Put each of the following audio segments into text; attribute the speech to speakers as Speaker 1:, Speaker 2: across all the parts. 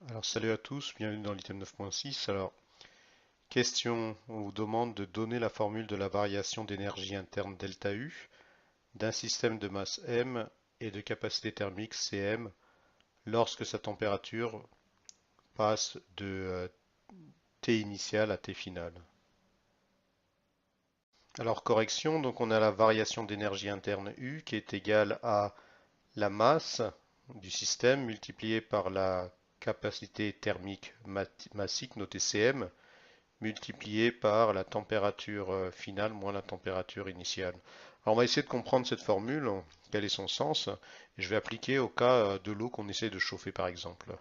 Speaker 1: Alors salut à tous, bienvenue dans l'item 9.6. Alors, question, on vous demande de donner la formule de la variation d'énergie interne delta U d'un système de masse M et de capacité thermique Cm lorsque sa température passe de T initial à T final. Alors correction, donc on a la variation d'énergie interne U qui est égale à la masse du système multipliée par la capacité thermique massique notée Cm multiplié par la température finale moins la température initiale. Alors on va essayer de comprendre cette formule, quel est son sens, et je vais appliquer au cas de l'eau qu'on essaie de chauffer par exemple.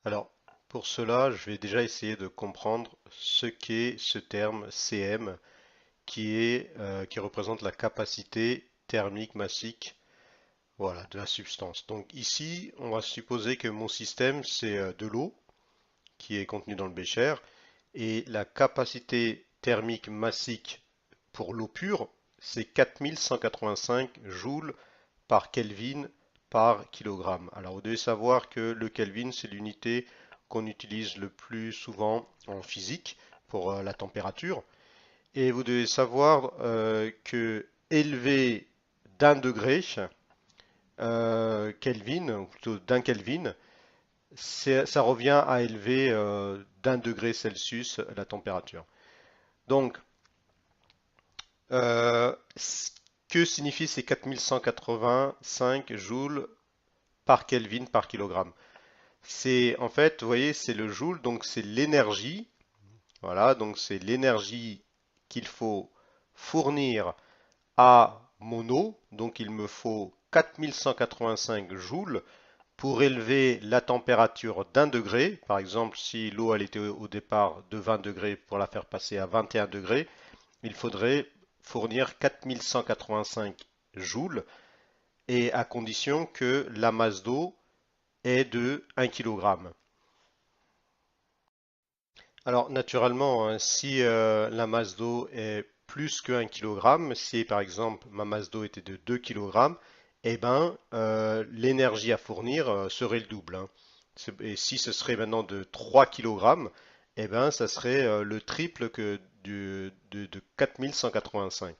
Speaker 1: Alors pour cela, je vais déjà essayer de comprendre ce qu'est ce terme Cm qui représente la capacité thermique massique voilà, de la substance. Donc ici, on va supposer que mon système c'est de l'eau qui est contenue dans le bécher. Et la capacité thermique massique pour l'eau pure, c'est 4185 joules par Kelvin par kilogramme. Alors vous devez savoir que le Kelvin, c'est l'unité qu'on utilise le plus souvent en physique pour la température. Et vous devez savoir que élevé d'un degré Kelvin, ou plutôt d'un Kelvin, ça revient à élever d'un degré Celsius la température. Donc, ce que signifient ces 4185 joules par Kelvin par kilogramme? C'est en fait, vous voyez, c'est le joule, donc c'est l'énergie. Voilà, donc c'est l'énergie qu'il faut fournir à mon eau. Donc il me faut 4185 joules pour élever la température d'un degré. Par exemple, si l'eau elle était au départ de 20 degrés, pour la faire passer à 21 degrés, il faudrait fournir 4185 joules et à condition que la masse d'eau est de 1 kg. Alors naturellement, hein, si la masse d'eau est plus que 1 kg, si par exemple ma masse d'eau était de 2 kg, eh ben, l'énergie à fournir serait le double, hein. Et si ce serait maintenant de 3 kg, eh ben, ça serait le triple que de 4185.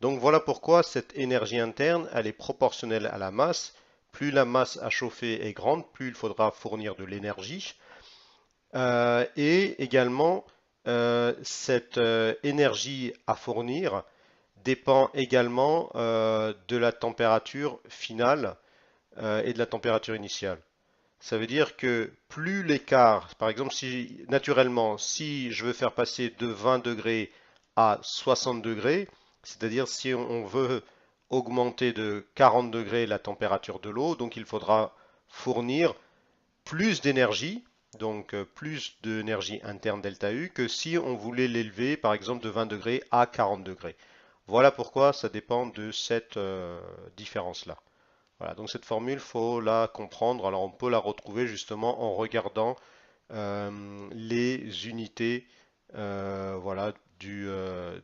Speaker 1: Donc voilà pourquoi cette énergie interne, elle est proportionnelle à la masse. Plus la masse à chauffer est grande, plus il faudra fournir de l'énergie. Et également, cette énergie à fournir dépend également de la température finale et de la température initiale. Ça veut dire que plus l'écart, par exemple, si naturellement, si je veux faire passer de 20 degrés à 60 degrés, c'est-à-dire si on veut augmenter de 40 degrés la température de l'eau, donc il faudra fournir plus d'énergie, donc plus d'énergie interne delta U, que si on voulait l'élever par exemple de 20 degrés à 40 degrés. Voilà pourquoi ça dépend de cette différence-là. Voilà, donc cette formule, faut la comprendre. Alors on peut la retrouver justement en regardant les unités voilà, de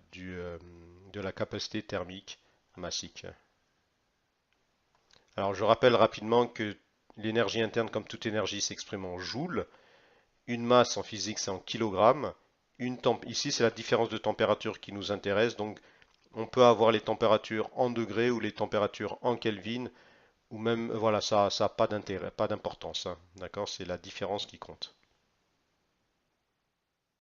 Speaker 1: la capacité thermique massique. Alors je rappelle rapidement que l'énergie interne, comme toute énergie, s'exprime en joules. Une masse en physique, c'est en kilogrammes. Ici, c'est la différence de température qui nous intéresse. Donc, on peut avoir les températures en degrés ou les températures en Kelvin, ou même, voilà, ça n'a pas d'intérêt, pas d'importance, hein. D'accord? C'est la différence qui compte.